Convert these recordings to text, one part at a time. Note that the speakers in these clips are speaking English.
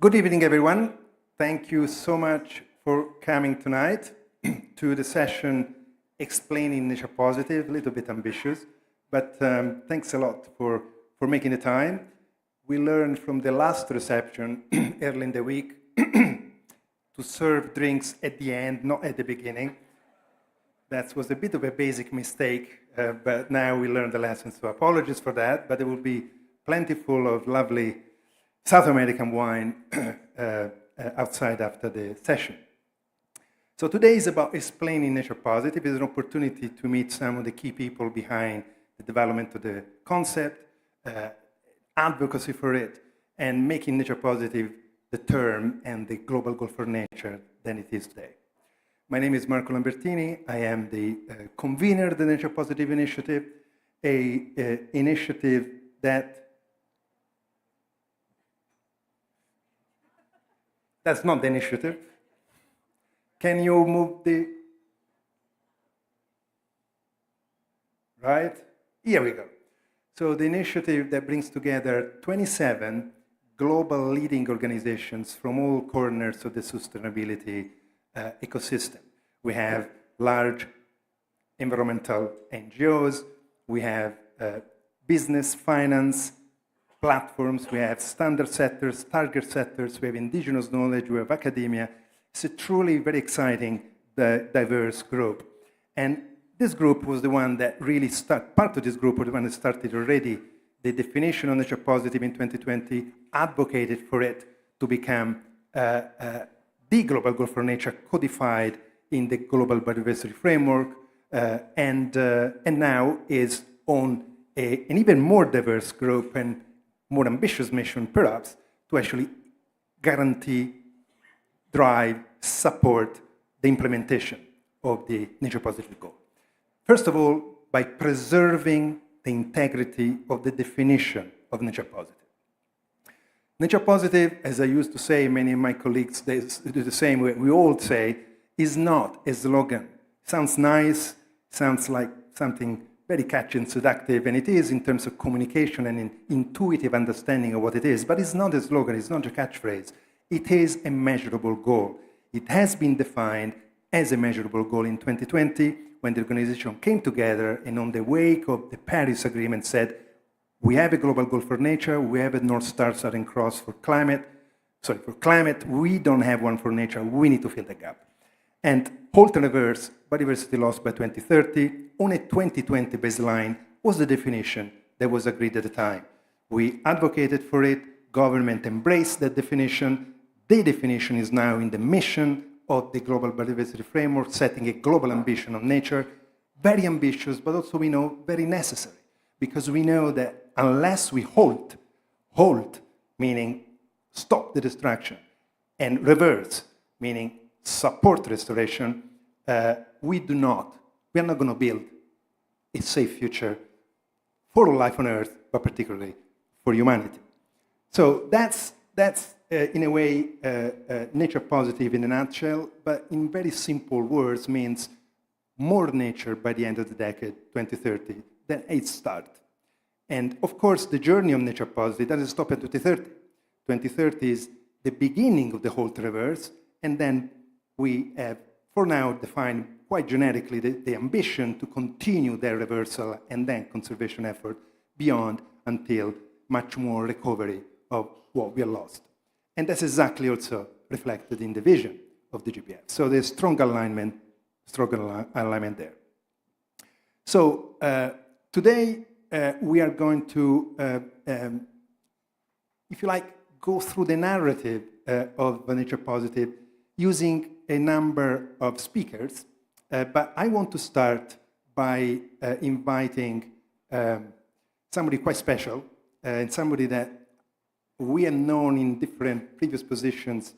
Good evening, everyone. Thank you so much for coming tonight to the session Explaining Nature Positive, a little bit ambitious, but thanks a lot for making the time. We learned from the last reception early in the week to serve drinks at the end, not at the beginning. That was a bit of a basic mistake, but now we learned the lesson, so apologies for that, but there will be plentiful of lovely South American wine outside after the session. So today is about explaining Nature Positive. It's an opportunity to meet some of the key people behind the development of the concept, advocacy for it, and making Nature Positive the term and the global goal for nature than it is today. My name is Marco Lambertini. I am the convener of the Nature Positive Initiative, an initiative that that's not the initiative. Can you move the... Right? Here we go. So the initiative that brings together 27 global leading organizations from all corners of the sustainability ecosystem. We have large environmental NGOs, we have business, finance, platforms, we have standard setters, target setters, we have indigenous knowledge, we have academia. It's a truly very exciting, diverse group. And this group was the one that really part of this group was the one that started already the definition of Nature Positive in 2020, advocated for it to become the global goal for nature codified in the global biodiversity framework, and now is on an even more diverse group and more ambitious mission, perhaps, to actually guarantee, drive, support the implementation of the Nature Positive goal. First of all, by preserving the integrity of the definition of Nature Positive. Nature Positive, as I used to say, many of my colleagues do the same, we all say, is not a slogan. Sounds nice, sounds like something very catchy and seductive, and it is in terms of communication and in intuitive understanding of what it is, but it's not a slogan, it's not a catchphrase. It is a measurable goal. It has been defined as a measurable goal in 2020 when the organization came together and on the wake of the Paris Agreement said, we have a global goal for nature, we have a North Star Southern Cross for climate, we don't have one for nature, we need to fill the gap. And halt and reverse biodiversity loss by 2030 on a 2020 baseline was the definition that was agreed at the time. We advocated for it, government embraced that definition. The definition is now in the mission of the Global Biodiversity Framework, setting a global ambition on nature, very ambitious, but also we know very necessary, because we know that unless we halt, meaning stop the destruction, and reverse, meaning support restoration, we are not going to build a safe future for all life on Earth, but particularly for humanity. So that's in a way, Nature Positive in a nutshell, but in very simple words means more nature by the end of the decade, 2030, than it started. And of course, the journey of Nature Positive doesn't stop at 2030. 2030 is the beginning of the halt reverse, and then we have, for now, defined quite generically the ambition to continue their reversal and then conservation effort beyond until much more recovery of what we have lost. And that's exactly also reflected in the vision of the GBF. So there's strong alignment there. So today we are going to, if you like, go through the narrative of Nature Positive using a number of speakers, but I want to start by inviting somebody quite special and somebody that we have known in different previous positions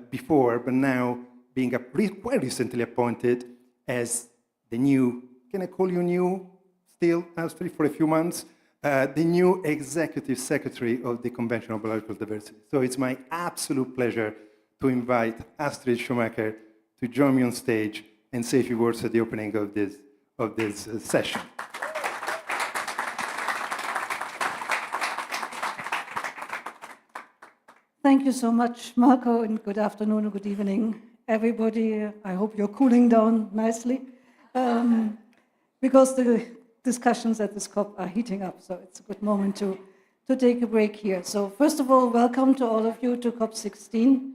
before, but now being quite recently appointed as the new, can I call you new still, Astrid, for a few months? The new Executive Secretary of the Convention on Biological Diversity. So it's my absolute pleasure to invite Astrid Schumacher to join me on stage and say a few words at the opening of this session. Thank you so much, Marco, and good afternoon and good evening, everybody. I hope you're cooling down nicely, because the discussions at this COP are heating up, so it's a good moment to take a break here. So first of all, welcome to all of you to COP16.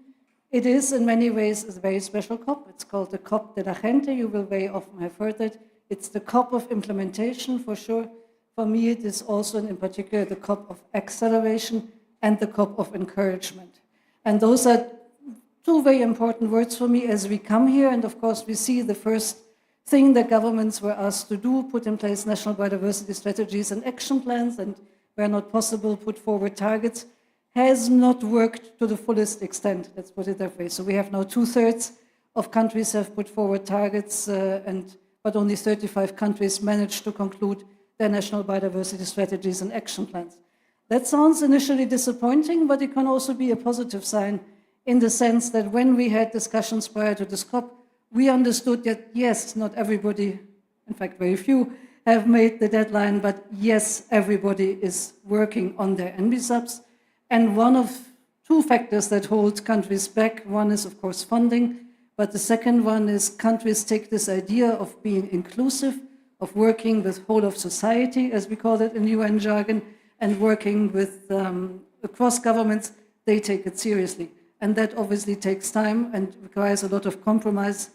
It is in many ways a very special COP. It's called the COP de la Gente. You will very often have heard it. It's the COP of implementation, for sure. For me, it is also, in particular, the COP of acceleration and the COP of encouragement. And those are two very important words for me as we come here. And of course, we see the first thing that governments were asked to do, put in place national biodiversity strategies and action plans, and where not possible, put forward targets, has not worked to the fullest extent, let's put it that way. So we have now 2/3 of countries have put forward targets, but only 35 countries managed to conclude their national biodiversity strategies and action plans. That sounds initially disappointing, but it can also be a positive sign in the sense that when we had discussions prior to this COP, we understood that yes, not everybody, in fact very few, have made the deadline, but yes, everybody is working on their NBSUBs. And one of two factors that hold countries back, one is of course funding, but the second one is countries take this idea of being inclusive, of working with whole of society, as we call it in UN jargon, and working with across governments, they take it seriously. And that obviously takes time and requires a lot of compromise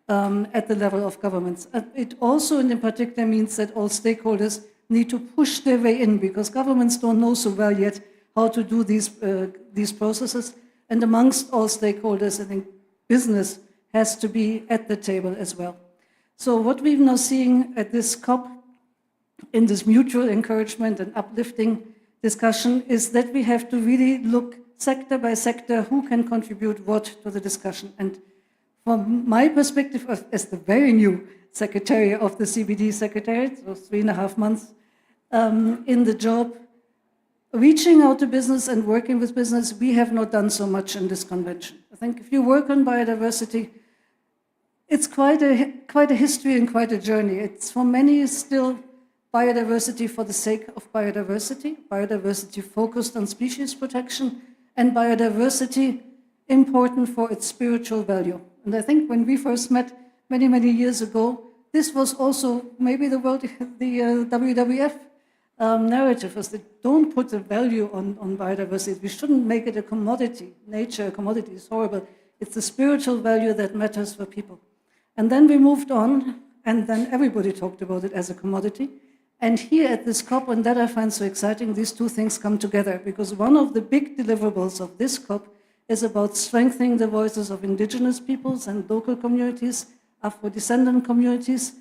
at the level of governments. It also, and in particular, means that all stakeholders need to push their way in, because governments don't know so well yet how to do these processes. And amongst all stakeholders, I think business has to be at the table as well. So what we've now seeing at this COP, in this mutual encouragement and uplifting discussion, is that we have to really look sector by sector who can contribute what to the discussion. And from my perspective as the very new secretary of the CBD Secretariat, so 3.5 months in the job, reaching out to business and working with business, we have not done so much in this convention. I think if you work on biodiversity, it's quite a history and quite a journey. It's for many still biodiversity for the sake of biodiversity, biodiversity focused on species protection, and biodiversity important for its spiritual value. And I think when we first met many, many years ago, this was also maybe the WWF narrative, was that don't put a value on biodiversity. We shouldn't make it a commodity. Nature, a commodity is horrible. It's the spiritual value that matters for people. And then we moved on, and then everybody talked about it as a commodity. And here at this COP, and that I find so exciting, these two things come together, because one of the big deliverables of this COP is about strengthening the voices of indigenous peoples and local communities, Afro-descendant communities,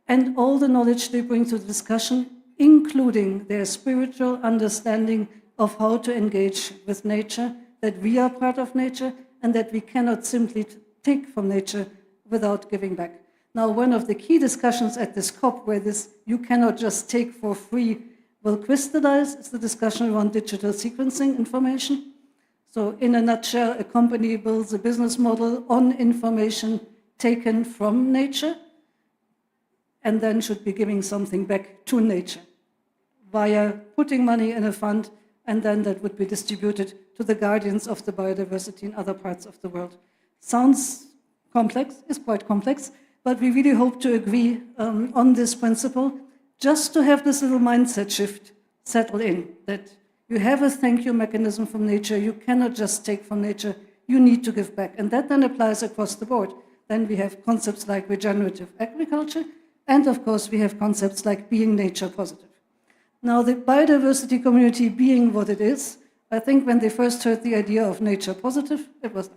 and all the knowledge they bring to the discussion, including their spiritual understanding of how to engage with nature, that we are part of nature, and that we cannot simply take from nature without giving back. Now, one of the key discussions at this COP, where this you cannot just take for free will crystallize, is the discussion around digital sequencing information. So in a nutshell, a company builds a business model on information taken from nature, and then should be giving something back to nature via putting money in a fund, and then that would be distributed to the guardians of the biodiversity in other parts of the world. Sounds complex, is quite complex, but we really hope to agree on this principle, just to have this little mindset shift settle in, that you have a thank you mechanism from nature, you cannot just take from nature, you need to give back. And that then applies across the board. Then we have concepts like regenerative agriculture, and of course we have concepts like being nature positive. Now, the biodiversity community being what it is, I think when they first heard the idea of nature positive, it was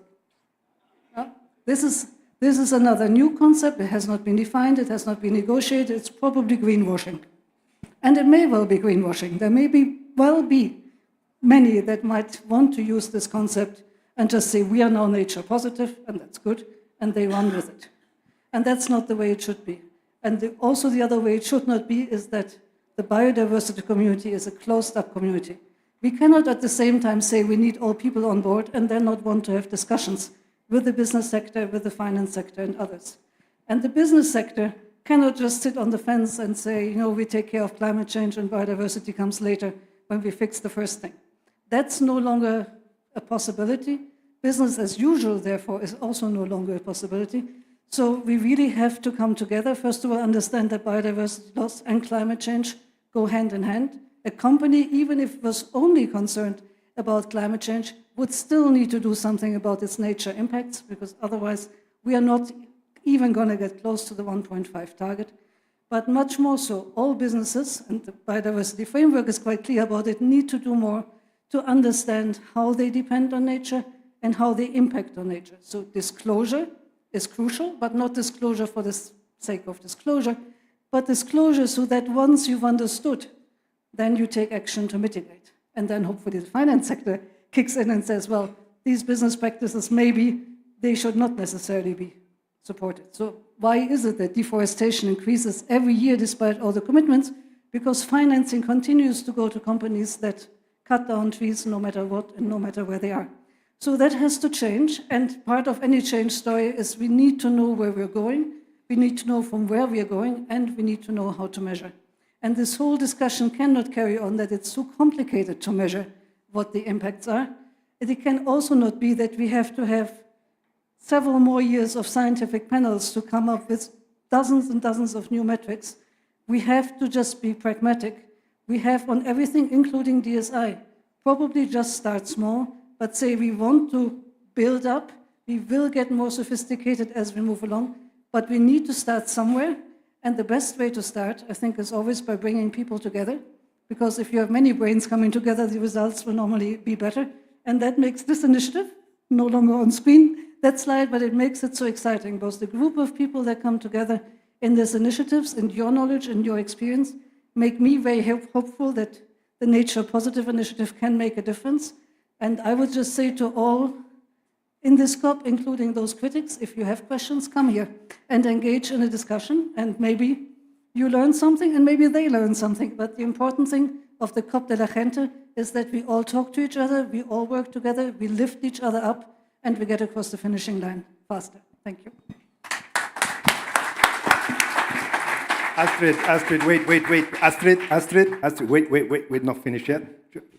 this is another new concept. It has not been defined, it has not been negotiated, it's probably greenwashing. And it may well be greenwashing. There may well be many that might want to use this concept and just say, we are now nature positive, and that's good, and they run with it. And that's not the way it should be. And also the other way it should not be is that the biodiversity community is a closed-up community. We cannot at the same time say we need all people on board and then not want to have discussions with the business sector, with the finance sector, and others. And the business sector cannot just sit on the fence and say, you know, we take care of climate change and biodiversity comes later when we fix the first thing. That's no longer a possibility. Business as usual, therefore, is also no longer a possibility. So we really have to come together. First of all, understand that biodiversity loss and climate change go hand in hand. A company, even if it was only concerned about climate change, would still need to do something about its nature impacts, because otherwise we are not even going to get close to the 1.5 target. But much more so, all businesses, and the biodiversity framework is quite clear about it, need to do more to understand how they depend on nature and how they impact on nature. So disclosure is crucial, but not disclosure for the sake of disclosure, but disclosure so that once you've understood, then you take action to mitigate. And then hopefully the finance sector kicks in and says, well, these business practices, maybe they should not necessarily be supported. So why is it that deforestation increases every year despite all the commitments? Because financing continues to go to companies that cut down trees no matter what and no matter where they are. So that has to change, and part of any change story is we need to know where we're going, we need to know from where we are going, and we need to know how to measure. And this whole discussion cannot carry on that it's too complicated to measure what the impacts are. And it can also not be that we have to have several more years of scientific panels to come up with dozens and dozens of new metrics. We have to just be pragmatic. We have on everything, including DSI, probably just start small, but say we want to build up. We will get more sophisticated as we move along, but we need to start somewhere. And the best way to start, I think, is always by bringing people together, because if you have many brains coming together, the results will normally be better. And that makes this initiative, no longer on screen, that slide, but it makes it so exciting, both the group of people that come together in these initiatives and your knowledge and your experience make me very hopeful that the Nature Positive Initiative can make a difference. And I would just say to all in this COP, including those critics, if you have questions, come here and engage in a discussion, and maybe you learn something and maybe they learn something. But the important thing of the COP de la Gente is that we all talk to each other, we all work together, we lift each other up, and we get across the finishing line faster. Thank you. Astrid, wait. Astrid, wait, not finished yet.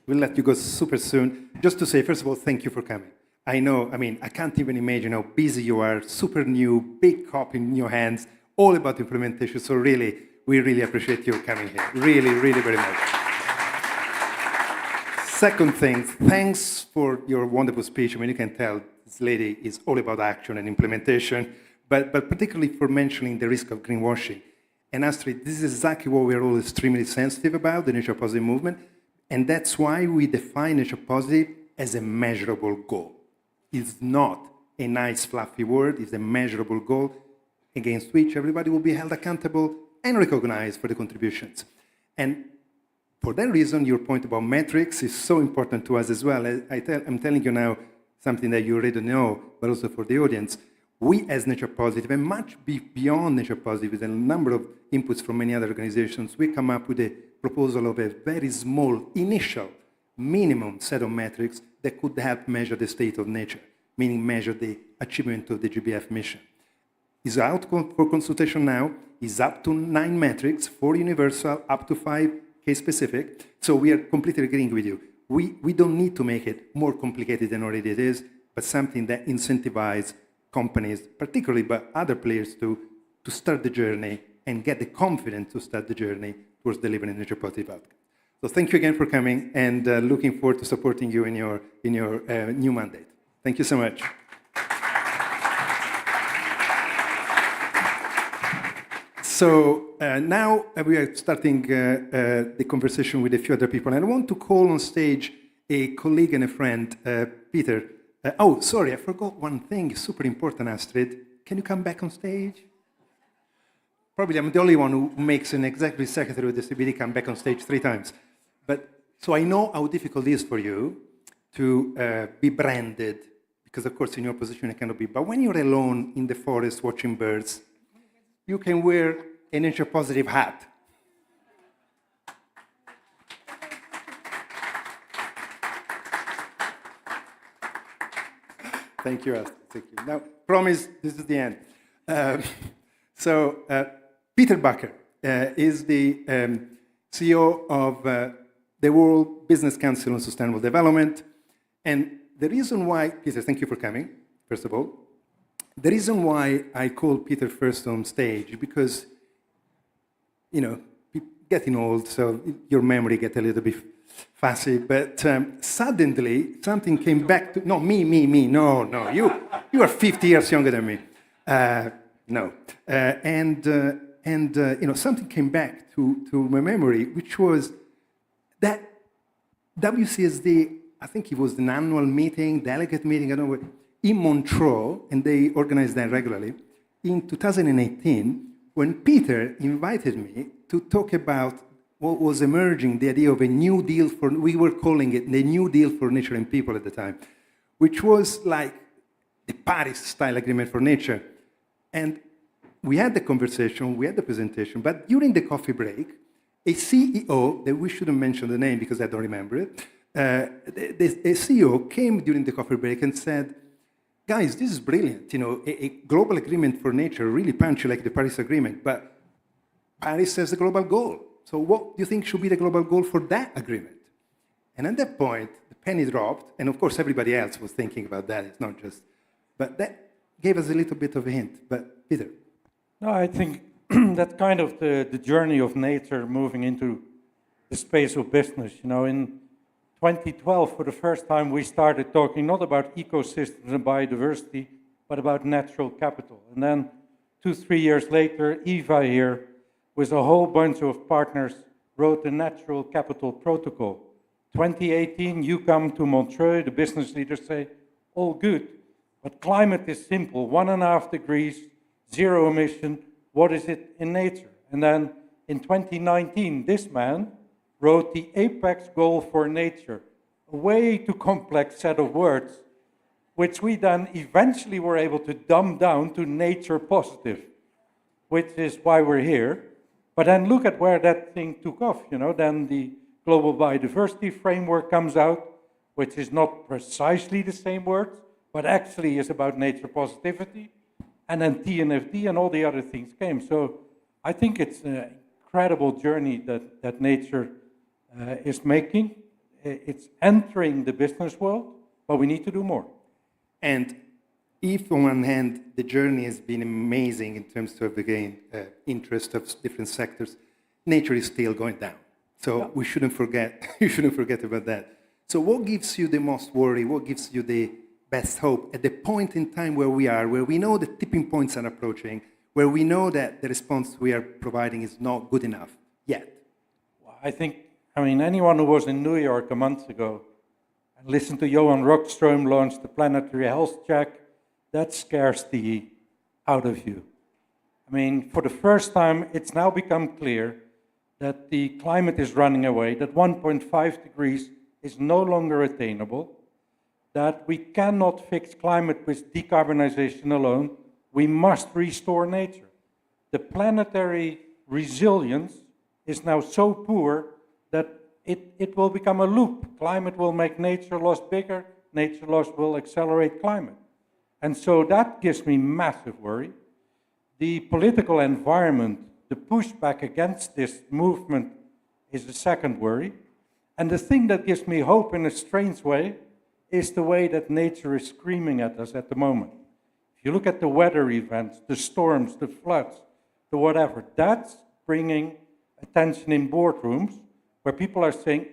We'll let you go super soon. Just to say, first of all, thank you for coming. I know, I can't even imagine how busy you are, super new, big COP in your hands, all about implementation. So really, we really appreciate you coming here. Really, really very much. Second thing, thanks for your wonderful speech. You can tell this lady is all about action and implementation, but particularly for mentioning the risk of greenwashing. And Astrid, this is exactly what we're all extremely sensitive about, the Nature Positive movement, and that's why we define Nature Positive as a measurable goal. It's not a nice fluffy word, it's a measurable goal against which everybody will be held accountable and recognized for the contributions. And for that reason, your point about metrics is so important to us as well. I'm telling you now something that you already know, but also for the audience. We as Nature Positive, and much beyond Nature Positive, with a number of inputs from many other organizations, we come up with a proposal of a very small initial minimum set of metrics that could help measure the state of nature, meaning measure the achievement of the GBF mission. It's out for consultation now. It's up to 9 metrics, 4 universal, up to 5 case-specific. So we are completely agreeing with you. We don't need to make it more complicated than already it is, but something that incentivizes companies, particularly but other players, to start the journey and get the confidence to start the journey towards delivering nature positive outcomes. So thank you again for coming, and looking forward to supporting you in your new mandate. Thank you so much. So now we are starting the conversation with a few other people, and I want to call on stage a colleague and a friend, Peter. Oh, sorry, I forgot one thing, super important, Astrid. Can you come back on stage? Probably I'm the only one who makes an executive secretary of the CBD come back on stage 3 times. But so I know how difficult it is for you to be branded, because of course in your position it cannot be. But when you're alone in the forest watching birds, you can wear a nature positive hat. Thank you, Astrid. Thank you. Now, promise, this is the end. Peter Bakker is the CEO of the World Business Council on Sustainable Development, and the reason why, Peter, thank you for coming, first of all. The reason why I called Peter first on stage, because, you know, getting old, so your memory gets a little bit fuzzy, but suddenly something came back to, no, me, no, you are 50 years younger than me. No. You know, something came back to my memory, which was that WCSD, I think it was an annual meeting, delegate meeting, I don't know, in Montreux, and they organized that regularly, in 2018, when Peter invited me to talk about what was emerging, the idea of a new deal for, we were calling it the New Deal for Nature and People at the time, which was like the Paris-style agreement for nature. And we had the conversation, we had the presentation, but during the coffee break, a CEO, that we shouldn't mention the name because I don't remember it, the CEO came during the coffee break and said, guys, this is brilliant, you know, a global agreement for nature, really punchy like the Paris Agreement, but Paris has a global goal. So what do you think should be the global goal for that agreement? And at that point, the penny dropped, and of course everybody else was thinking about that, it's not just, but that gave us a little bit of a hint. But Peter? No, I think that's kind of the journey of nature moving into the space of business. You know, in 2012, for the first time, we started talking not about ecosystems and biodiversity, but about natural capital. And then 2-3 years later, Eva here, with a whole bunch of partners, wrote the Natural Capital Protocol. 2018, you come to Montreux, the business leaders say, all good, but climate is simple, 1.5 degrees, zero emission, what is it in nature? And then in 2019, this man wrote the apex goal for nature, a way too complex set of words, which we then eventually were able to dumb down to nature positive, which is why we're here. But then look at where that thing took off, you know, then the Global Biodiversity Framework comes out, which is not precisely the same words, but actually is about nature positivity. And then TNFD and all the other things came. So I think it's an incredible journey that nature is making. It's entering the business world, but we need to do more. And if on one hand, the journey has been amazing in terms of, again, interest of different sectors, nature is still going down. So yeah, we shouldn't forget, you shouldn't forget about that. So what gives you the most worry? What gives you the best hope at the point in time where we are, where we know the tipping points are approaching, where we know that the response we are providing is not good enough yet? Well, I mean, anyone who was in New York a month ago and listened to Johan Rockström launch the Planetary Health Check, that scares the out of you. I mean, for the first time, it's now become clear that the climate is running away, that 1.5 degrees is no longer attainable, that we cannot fix climate with decarbonization alone. We must restore nature. The planetary resilience is now so poor that it will become a loop. Climate will make nature loss bigger, nature loss will accelerate climate. And so that gives me massive worry. The political environment, the pushback against this movement is the second worry. And the thing that gives me hope in a strange way is the way that nature is screaming at us at the moment. If you look at the weather events, the storms, the floods, the whatever, that's bringing attention in boardrooms where people are saying,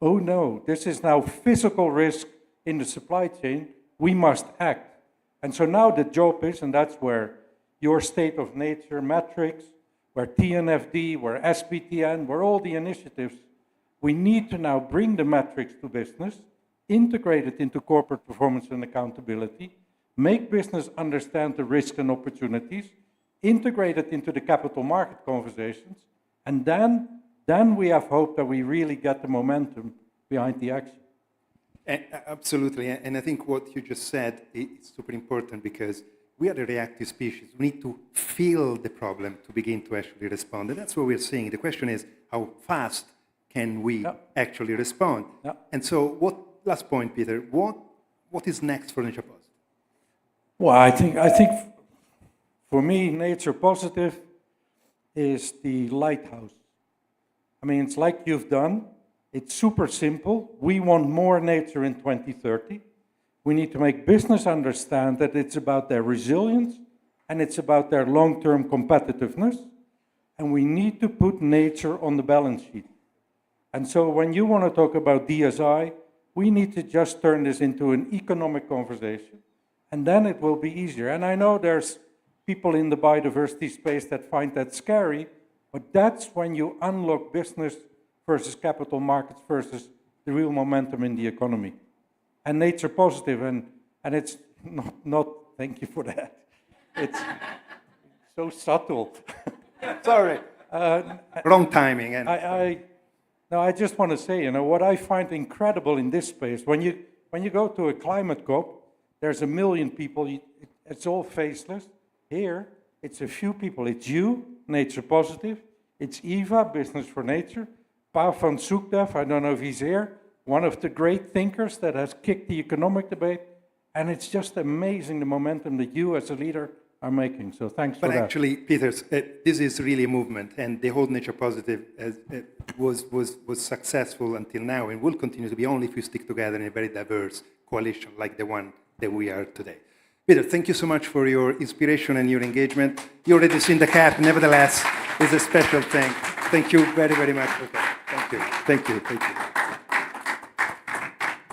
oh no, this is now physical risk in the supply chain, we must act. And so now the job is, and that's where your state of nature metrics, where TNFD, where SBTN, where all the initiatives, we need to now bring the metrics to business, integrate it into corporate performance and accountability, make business understand the risks and opportunities, integrate it into the capital market conversations, and then we have hope that we really get the momentum behind the action. Absolutely, and I think what you just said is super important because we are a reactive species. We need to feel the problem to begin to actually respond, and that's what we're seeing. The question is, how fast can we actually respond? And so, last point, Peter, what is next for Nature Positive? Well, I think for me, Nature Positive is the lighthouse. I mean, it's like you've done. It's super simple. We want more nature in 2030. We need to make business understand that it's about their resilience and it's about their long-term competitiveness. And we need to put nature on the balance sheet. And so when you want to talk about DSI, we need to just turn this into an economic conversation, and then it will be easier. And I know there's people in the biodiversity space that find that scary, but that's when you unlock business versus capital markets versus the real momentum in the economy. And nature positive, and it's not thank you for that. It's so subtle. Sorry. Wrong timing. And I just want to say, what I find incredible in this space, when you go to a climate COP, there's 1 million people, it's all faceless. Here, it's a few people. It's you, Nature Positive. It's Eva, Business for Nature. Paul van Soekdef, I don't know if he's here, one of the great thinkers that has kicked the economic debate. And it's just amazing the momentum that you as a leader are making. So thanks for that. But actually, Peter, this is really a movement, and the whole Nature Positive was successful until now, and will continue to be only if we stick together in a very diverse coalition like the one that we are today. Peter, thank you so much for your inspiration and your engagement. You already seen the cap, nevertheless, it's a special thing. Thank you very, very much for that. Thank you, thank you, thank you.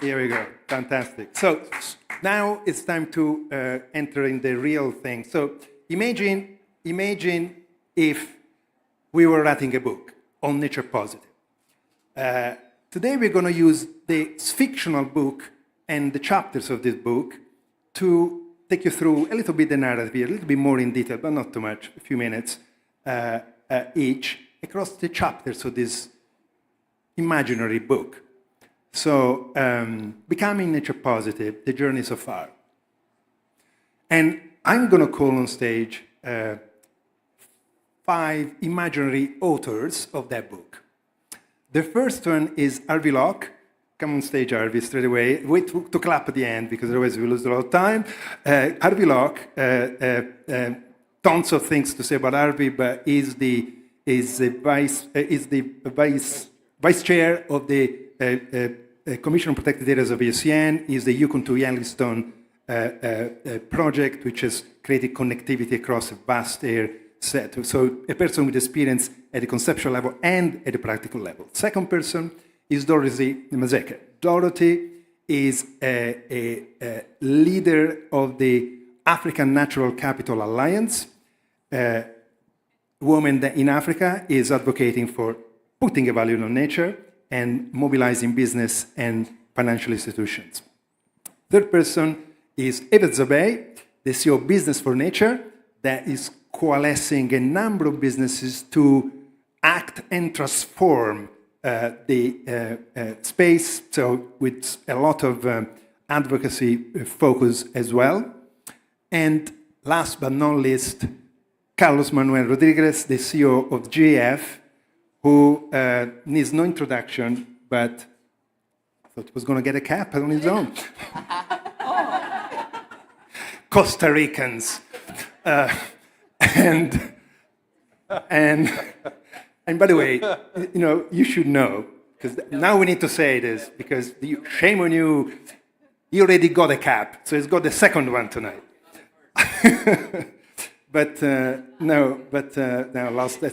Here we go, fantastic. So now it's time to enter in the real thing. So imagine if we were writing a book on Nature Positive. Today we're going to use this fictional book and the chapters of this book to take you through a little bit the narrative here, a little bit more in detail, but not too much, a few minutes each, across the chapters of this imaginary book. So, becoming Nature Positive, the journey so far. And I'm going to call on stage 5 imaginary authors of that book. The first one is Harvey Locke. Come on stage, Harvey, straight away. Wait to clap at the end, because otherwise we lose a lot of time. Harvey Locke, tons of things to say about Harvey, but is the vice chair of the Commission on Protected Areas of IUCN, is the Yukon to Yellowstone project, which has created connectivity across a vast area set. So a person with experience at the conceptual level and at the practical level. Second person is Dorothy Mazeka. Dorothy is a leader of the African Natural Capital Alliance, a woman that in Africa is advocating for putting a value on nature and mobilizing business and financial institutions. Third person is Eva Zabay, the CEO of Business for Nature, that is coalescing a number of businesses to act and transform the space, so with a lot of advocacy focus as well. And last but not least, Carlos Manuel Rodriguez, the CEO of GAF, who needs no introduction, but I thought he was going to get a cap on his own. Costa Ricans. And by the way, you should know, because now we need to say this, because shame on you, you already got a cap, so he's got the second one tonight. But no, I lost the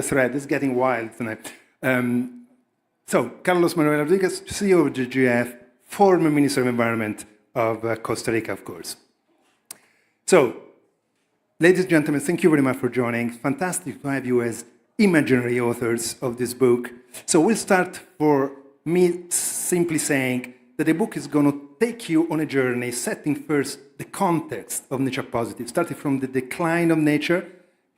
thread. It's getting wild tonight. So, Carlos Manuel Rodriguez, CEO of GGF, former Minister of Environment of Costa Rica, of course. So, ladies and gentlemen, thank you very much for joining. Fantastic to have you as imaginary authors of this book. So we'll start for me simply saying that the book is going to take you on a journey, setting first the context of Nature Positive, starting from the decline of nature,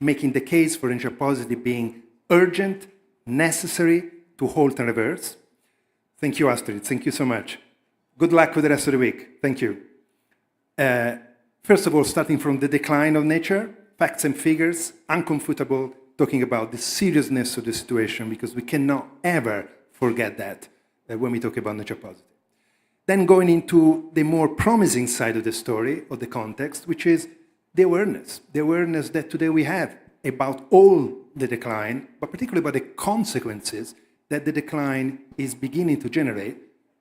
making the case for Nature Positive being urgent, necessary to halt and reverse. Thank you, Astrid. Thank you so much. Good luck with the rest of the week. Thank you. First of all, starting from the decline of nature, facts and figures, uncomfortable, talking about the seriousness of the situation, because we cannot ever forget that when we talk about Nature Positive. Then going into the more promising side of the story, of the context, which is the awareness that today we have about all the decline, but particularly about the consequences that the decline is beginning to generate,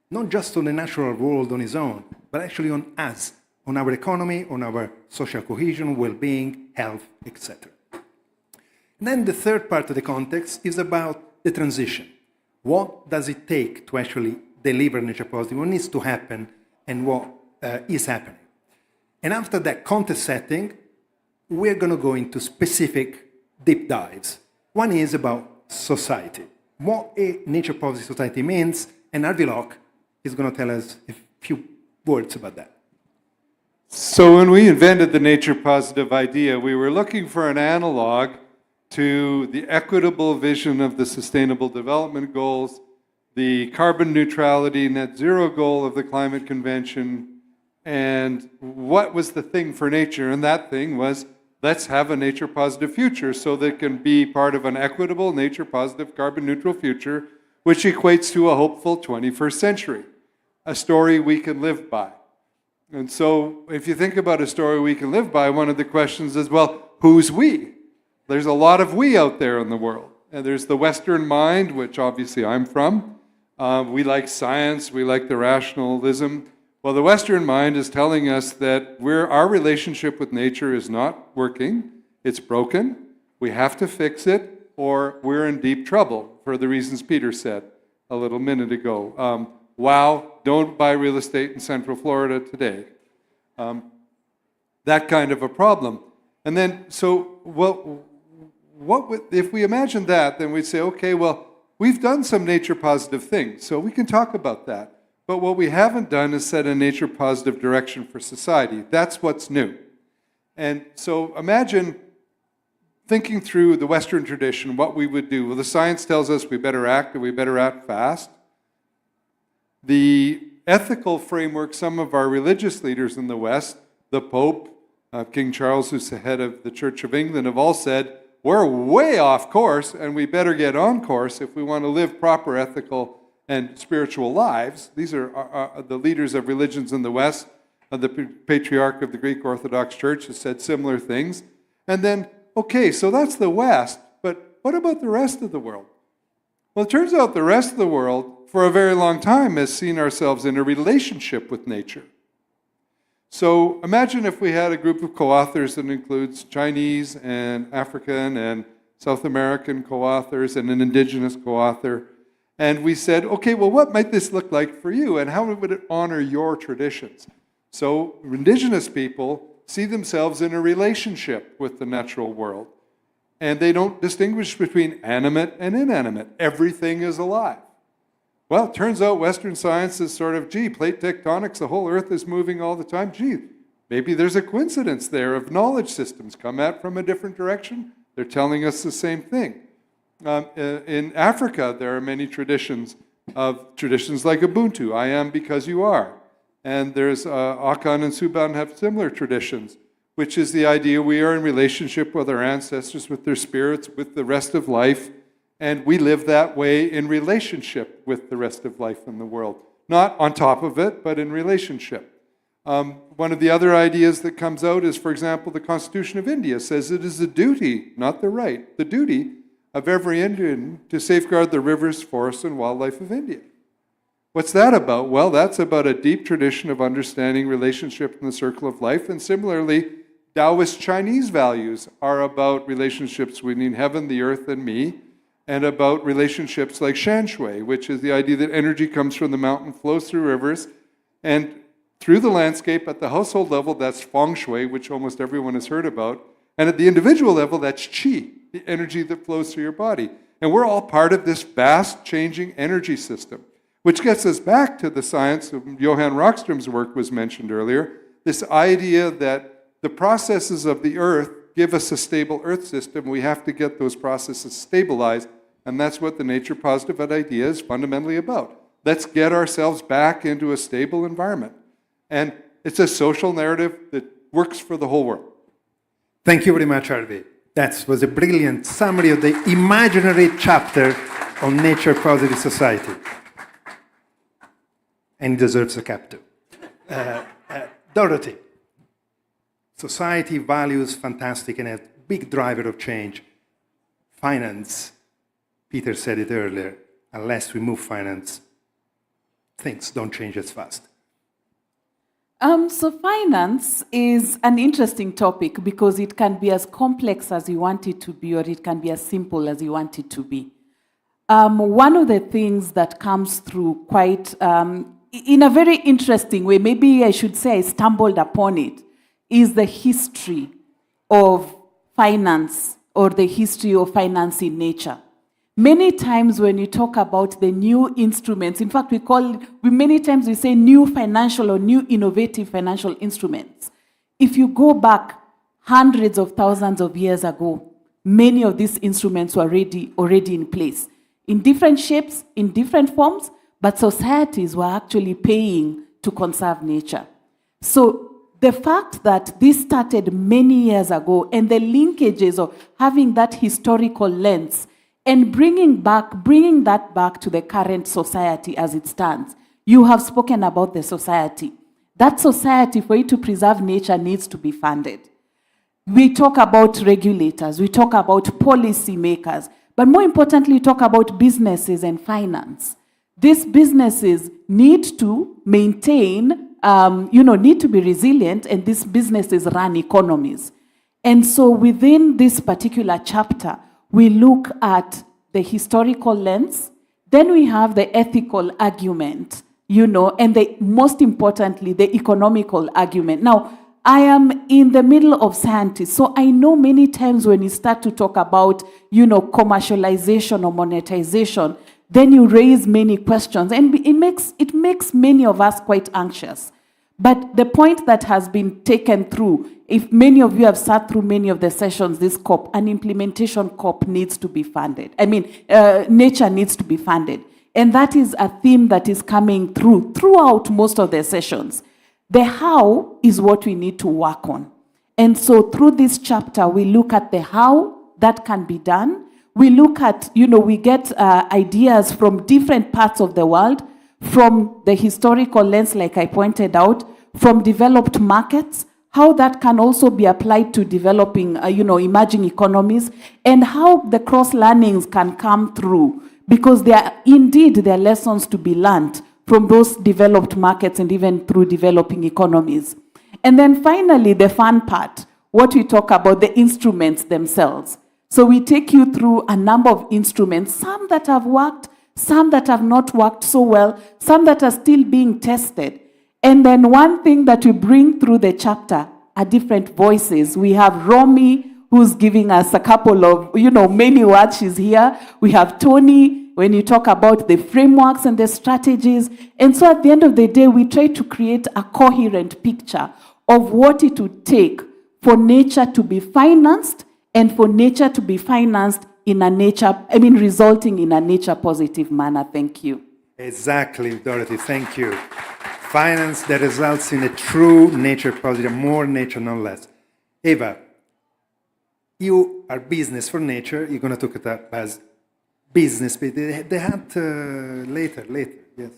not just on the natural world on its own, but actually on us, on our economy, on our social cohesion, well-being, health, etc. And then the third part of the context is about the transition. What does it take to actually deliver nature positive? What needs to happen and what is happening? And after that context setting, we're going to go into specific deep dives. One is about society. What a nature positive society means, and Harvey Locke is going to tell us a few words about that. So when we invented the nature positive idea, we were looking for an analog to the equitable vision of the Sustainable Development Goals, the carbon neutrality net zero goal of the Climate Convention, and what was the thing for nature? And that thing was, let's have a nature positive future so that it can be part of an equitable, nature positive, carbon neutral future, which equates to a hopeful 21st century, a story we can live by. And so if you think about a story we can live by, one of the questions is, well, who's we? There's a lot of we out there in the world. And there's the Western mind, which obviously I'm from. We like science, we like the rationalism. Well, the Western mind is telling us that our relationship with nature is not working, it's broken, we have to fix it, or we're in deep trouble, for the reasons Peter said a little minute ago. Wow, don't buy real estate in Central Florida today. That kind of a problem. And then, so, well, if we imagine that, then we'd say, okay, well, we've done some nature positive things, so we can talk about that. But what we haven't done is set a nature positive direction for society. That's what's new. And so imagine thinking through the Western tradition, what we would do. Well, the science tells us we better act, and we better act fast. The ethical framework, some of our religious leaders in the West, the Pope, King Charles, who's the head of the Church of England, have all said, we're way off course, and we better get on course if we want to live proper ethical and spiritual lives. These are the leaders of religions in the West. The Patriarch of the Greek Orthodox Church has said similar things. And then, okay, so that's the West, but what about the rest of the world? Well, it turns out the rest of the world, for a very long time, has seen ourselves in a relationship with nature. So imagine if we had a group of co-authors that includes Chinese and African and South American co-authors and an indigenous co-author. And we said, okay, well, what might this look like for you? And how would it honor your traditions? So indigenous people see themselves in a relationship with the natural world. And they don't distinguish between animate and inanimate. Everything is alive. Well, it turns out Western science is sort of, gee, plate tectonics, the whole Earth is moving all the time. Gee, maybe there's a coincidence there of knowledge systems come at from a different direction. They're telling us the same thing. In Africa, there are many traditions like Ubuntu, I am because you are. And there's Akan and Suban have similar traditions, which is the idea we are in relationship with our ancestors, with their spirits, with the rest of life. And we live that way in relationship with the rest of life in the world. Not on top of it, but in relationship. One of the other ideas that comes out is, for example, the Constitution of India says it is the duty, not the right, the duty of every Indian to safeguard the rivers, forests, and wildlife of India. What's that about? Well, that's about a deep tradition of understanding relationship in the circle of life. And similarly, Taoist Chinese values are about relationships between heaven, the earth, and me, and about relationships like Shanshui, which is the idea that energy comes from the mountain, flows through rivers, and through the landscape. At the household level, that's feng shui, which almost everyone has heard about. And at the individual level, that's qi, the energy that flows through your body. And we're all part of this vast changing energy system, which gets us back to the science of Johann Rockström's work was mentioned earlier, this idea that the processes of the earth give us a stable earth system. We have to get those processes stabilized, and that's what the nature positive idea is fundamentally about. Let's get ourselves back into a stable environment. And it's a social narrative that works for the whole world. Thank you very much, Harvey. That was a brilliant summary of the imaginary chapter on nature positive society. And it deserves a cap too. Dorothy. Society values fantastic and a big driver of change. Finance, Peter said it earlier, unless we move finance, things don't change as fast. So finance is an interesting topic because it can be as complex as you want it to be, or it can be as simple as you want it to be. One of the things that comes through quite in a very interesting way, maybe I should say I stumbled upon it, is the history of finance or the history of finance in nature. Many times when you talk about the new instruments, in fact, many times we say new financial or new innovative financial instruments. If you go back hundreds of thousands of years ago, many of these instruments were already in place, in different shapes, in different forms, but societies were actually paying to conserve nature. So the fact that this started many years ago and the linkages of having that historical lens and bringing that back to the current society as it stands. You have spoken about the society. That society, for it to preserve nature, needs to be funded. We talk about regulators, we talk about policy makers, but more importantly, we talk about businesses and finance. These businesses need to maintain, need to be resilient, and these businesses run economies. And so within this particular chapter, we look at the historical lens, then we have the ethical argument, and most importantly, the economical argument. Now, I am in the middle of scientists, so I know many times when you start to talk about, commercialization or monetization, then you raise many questions, and it makes many of us quite anxious. But the point that has been taken through, if many of you have sat through many of the sessions, this COP, an implementation COP needs to be funded. Nature needs to be funded. And that is a theme that is coming throughout most of the sessions. The how is what we need to work on. And so through this chapter, we look at the how that can be done. We look at, we get ideas from different parts of the world, from the historical lens, like I pointed out, from developed markets, how that can also be applied to developing, emerging economies, and how the cross-learnings can come through, because there are lessons to be learned from those developed markets and even through developing economies. And then finally, the fun part, what we talk about, the instruments themselves. So we take you through a number of instruments, some that have worked, some that have not worked so well, some that are still being tested. And then one thing that we bring through the chapter are different voices. We have Romy, who's giving us a couple of, many words. She's here. We have Tony, when you talk about the frameworks and the strategies. And so at the end of the day, we try to create a coherent picture of what it would take for nature to be financed and for nature to be financed resulting in a nature positive manner. Thank you. Exactly, Dorothy, thank you. Finance that results in a true nature positive, more nature, no less. Eva, you are business for nature. You're going to talk it up as business. They had later, yes.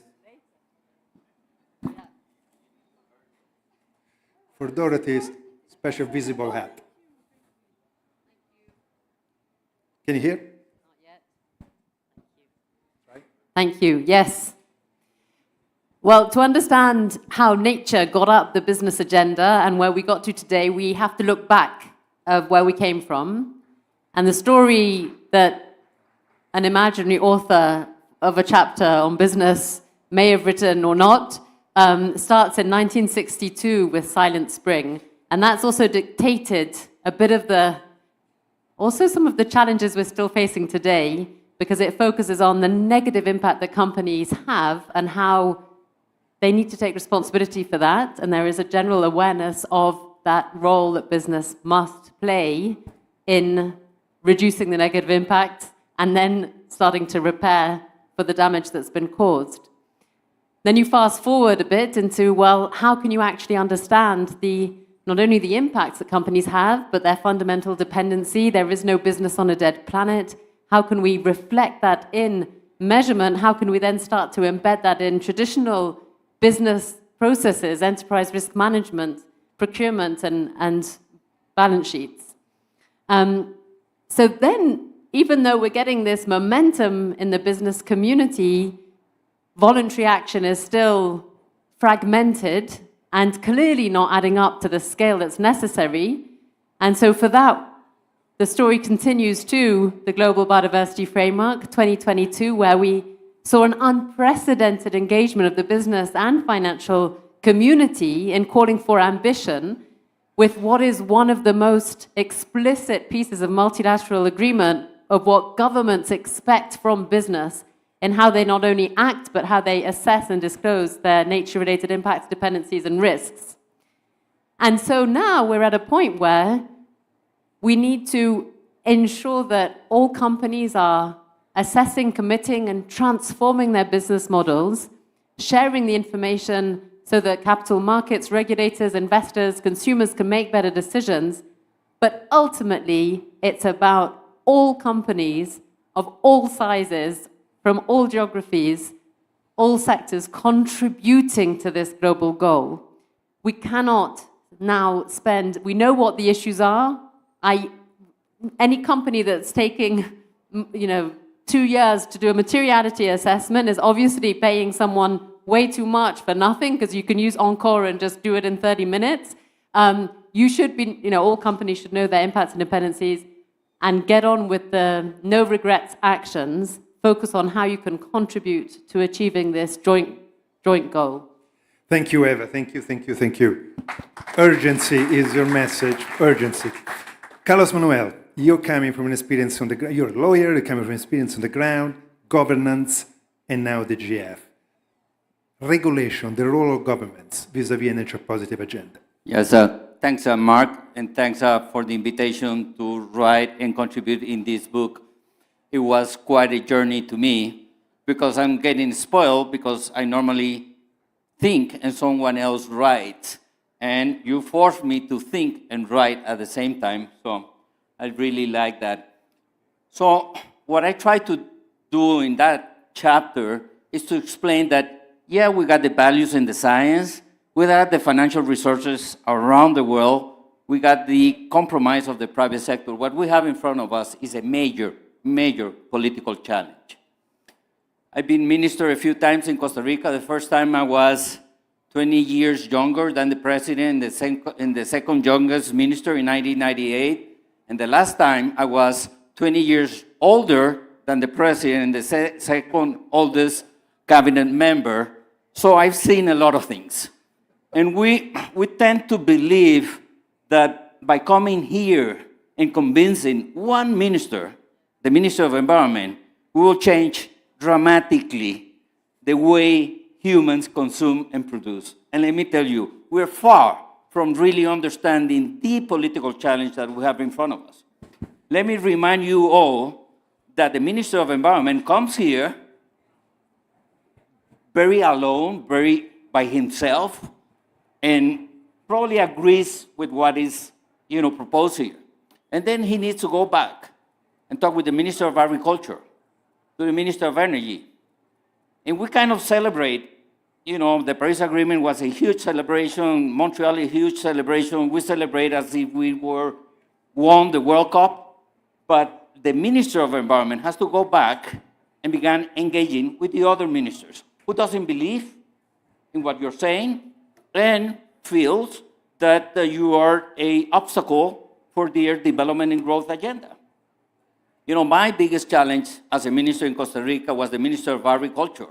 For Dorothy's special visible hat. Can you hear? Not yet. Thank you. Yes. Well, to understand how nature got up the business agenda and where we got to today, we have to look back of where we came from. And the story that an imaginary author of a chapter on business may have written or not starts in 1962 with Silent Spring. And that's also dictated a bit of also some of the challenges we're still facing today, because it focuses on the negative impact that companies have and how they need to take responsibility for that. And there is a general awareness of that role that business must play in reducing the negative impact and then starting to repair for the damage that's been caused. Then you fast forward a bit into, well, how can you actually understand not only the impacts that companies have, but their fundamental dependency? There is no business on a dead planet. How can we reflect that in measurement? How can we then start to embed that in traditional business processes, enterprise risk management, procurement, and balance sheets? So then, even though we're getting this momentum in the business community, voluntary action is still fragmented and clearly not adding up to the scale that's necessary. And so for that, the story continues to the Global Biodiversity Framework 2022, where we saw an unprecedented engagement of the business and financial community in calling for ambition with what is one of the most explicit pieces of multilateral agreement of what governments expect from business in how they not only act, but how they assess and disclose their nature-related impacts, dependencies, and risks. And so now we're at a point where we need to ensure that all companies are assessing, committing, and transforming their business models, sharing the information so that capital markets, regulators, investors, consumers can make better decisions. But ultimately, it's about all companies of all sizes, from all geographies, all sectors contributing to this global goal. We cannot now we know what the issues are. Any company that's taking, 2 years to do a materiality assessment is obviously paying someone way too much for nothing, because you can use Encore and just do it in 30 minutes. You should be, all companies should know their impacts and dependencies and get on with the no regrets actions, focus on how you can contribute to achieving this joint goal. Thank you, Eva. Thank you. Urgency is your message. Urgency. Carlos Manuel, you're coming from an experience on the ground. You're a lawyer. You're coming from experience on the ground, governance, and now the GF. Regulation, the role of governments vis-à-vis a nature-positive agenda. Yes, thanks, Mark, and thanks for the invitation to write and contribute in this book. It was quite a journey to me, because I'm getting spoiled, because I normally think and someone else writes, and you force me to think and write at the same time, so I really like that. So what I try to do in that chapter is to explain that, yeah, we got the values and the science, we got the financial resources around the world, we got the compromise of the private sector. What we have in front of us is a major political challenge. I've been minister a few times in Costa Rica. The first time I was 20 years younger than the president, and the second youngest minister in 1998. And the last time I was 20 years older than the president and the second oldest cabinet member. So I've seen a lot of things. And we tend to believe that by coming here and convincing one minister, the Minister of Environment, we will change dramatically the way humans consume and produce. And let me tell you, we're far from really understanding the political challenge that we have in front of us. Let me remind you all that the Minister of Environment comes here very alone, very by himself, and probably agrees with what is proposed here. And then he needs to go back and talk with the Minister of Agriculture, to the Minister of Energy. And we kind of celebrate, the Paris Agreement was a huge celebration, Montreal a huge celebration. We celebrate as if we won the World Cup, but the Minister of Environment has to go back and begin engaging with the other ministers who doesn't believe in what you're saying and feels that you are an obstacle for their development and growth agenda. My biggest challenge as a minister in Costa Rica was the Minister of Agriculture.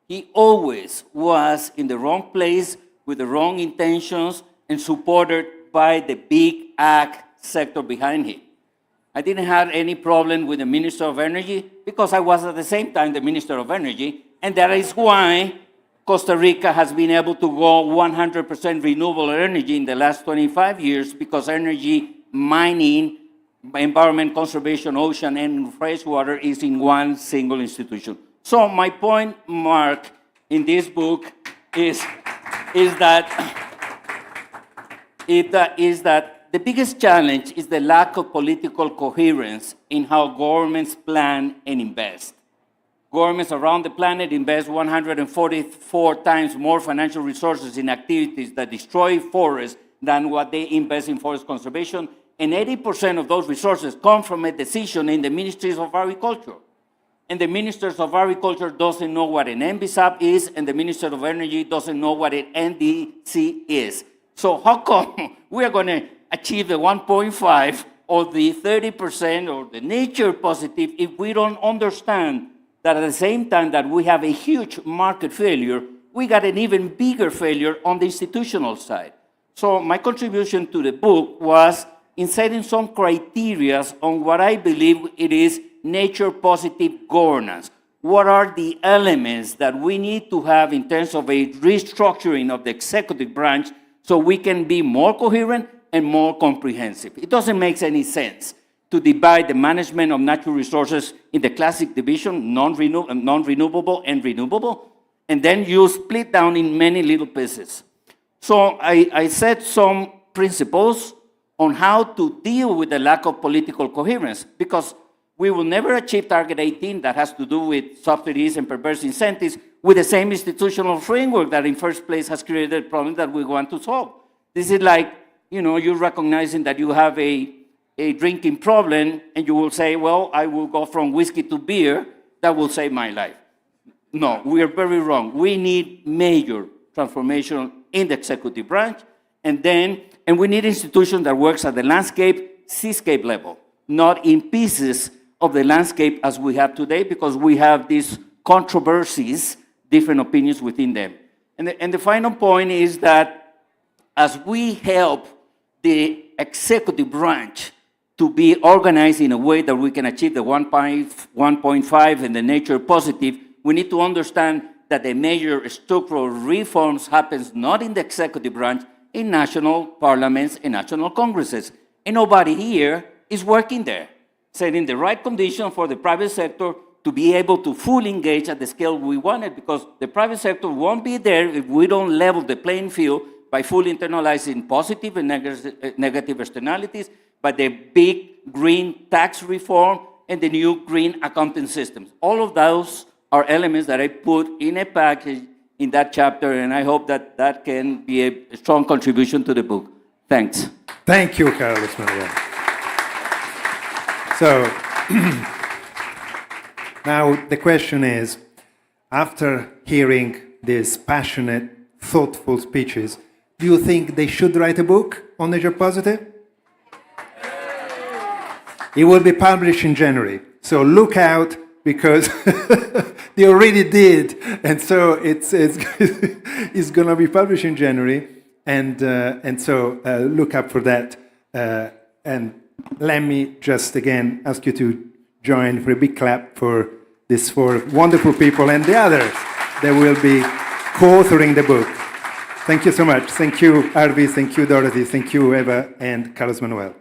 He always was in the wrong place with the wrong intentions and supported by the big ag sector behind him. I didn't have any problem with the Minister of Energy because I was at the same time the Minister of Energy, and that is why Costa Rica has been able to go 100% renewable energy in the last 25 years, because energy, mining, environment conservation, ocean, and freshwater is in one single institution. So my point, Mark, in this book is that the biggest challenge is the lack of political coherence in how governments plan and invest. Governments around the planet invest 144 times more financial resources in activities that destroy forests than what they invest in forest conservation, and 80% of those resources come from a decision in the ministries of agriculture. and the Ministers of Agriculture doesn't know what an NBSAP is, and the Minister of Energy doesn't know what an NDC is. So how come we are going to achieve the 1.5 or the 30% or the nature positive if we don't understand that at the same time that we have a huge market failure, we got an even bigger failure on the institutional side. So my contribution to the book was in setting some criteria on what I believe it is nature positive governance. What are the elements that we need to have in terms of a restructuring of the executive branch so we can be more coherent and more comprehensive? It doesn't make any sense to divide the management of natural resources in the classic division, non-renewable and renewable, and then you split down in many little pieces. So I set some principles on how to deal with the lack of political coherence, because we will never achieve Target 18 that has to do with subsidies and perverse incentives with the same institutional framework that in first place has created a problem that we want to solve. This is like, you're recognizing that you have a drinking problem and you will say, well, I will go from whiskey to beer, that will save my life. No, we are very wrong. We need major transformation in the executive branch, and we need institutions that works at the landscape, seascape level, not in pieces of the landscape as we have today, because we have these controversies, different opinions within them. And the final point is that as we help the executive branch to be organized in a way that we can achieve the 1.5 and the nature positive, we need to understand that the major structural reforms happens not in the executive branch, in national parliaments and national congresses. And nobody here is working there, setting the right condition for the private sector to be able to fully engage at the scale we wanted, because the private sector won't be there if we don't level the playing field by fully internalizing positive and negative externalities, by the big green tax reform and the new green accounting systems. All of those are elements that I put in a package in that chapter, and I hope that that can be a strong contribution to the book. Thanks. Thank you, Carlos Manuel. So, now the question is, after hearing these passionate, thoughtful speeches, do you think they should write a book on Nature Positive? It will be published in January, so look out, because they already did, and so it's going to be published in January, and so look up for that. And let me just again ask you to join for a big clap for these four wonderful people and the others that will be co-authoring the book. Thank you so much. Thank you, Arvi. Thank you, Dorothy. Thank you, Eva and Carlos Manuel.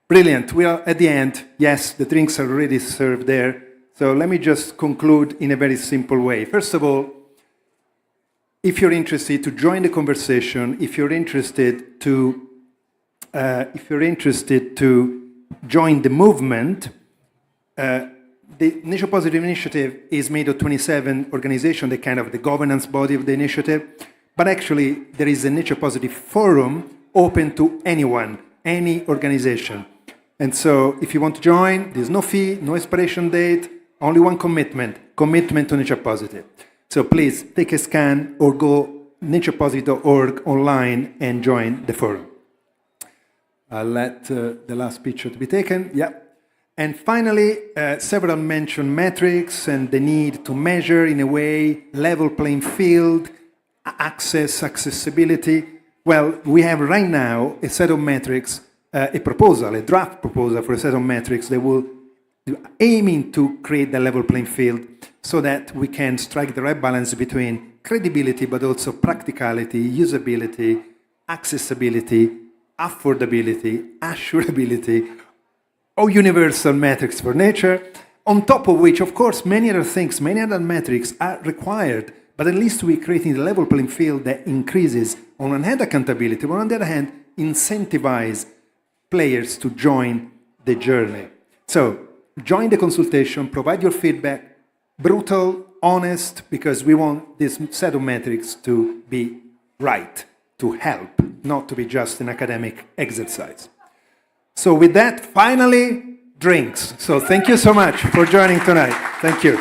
Brilliant. We are at the end. Yes, the drinks are already served there. So let me just conclude in a very simple way. First of all, if you're interested to join the conversation, if you're interested to join the movement, the Nature Positive Initiative is made of 27 organizations, the kind of the governance body of the initiative. But actually, there is a Nature Positive Forum open to anyone, any organization. And so if you want to join, there's no fee, no expiration date, only one commitment to Nature Positive. So please take a scan or go naturepositive.org online and join the forum. I'll let the last picture to be taken. Yeah. And finally, several mentioned metrics and the need to measure in a way, level playing field, accessibility. Well, we have right now a set of metrics, a draft proposal for a set of metrics that will aiming to create the level playing field so that we can strike the right balance between credibility, but also practicality, usability, accessibility, affordability, assurability, or universal metrics for nature, on top of which, of course, many other things, many other metrics are required, but at least we're creating the level playing field that increases, on one hand, accountability, but on the other hand, incentivize players to join the journey. So, join the consultation, provide your feedback, brutal, honest, because we want this set of metrics to be right, to help, not to be just an academic exercise. So with that, finally, drinks. So thank you so much for joining tonight. Thank you.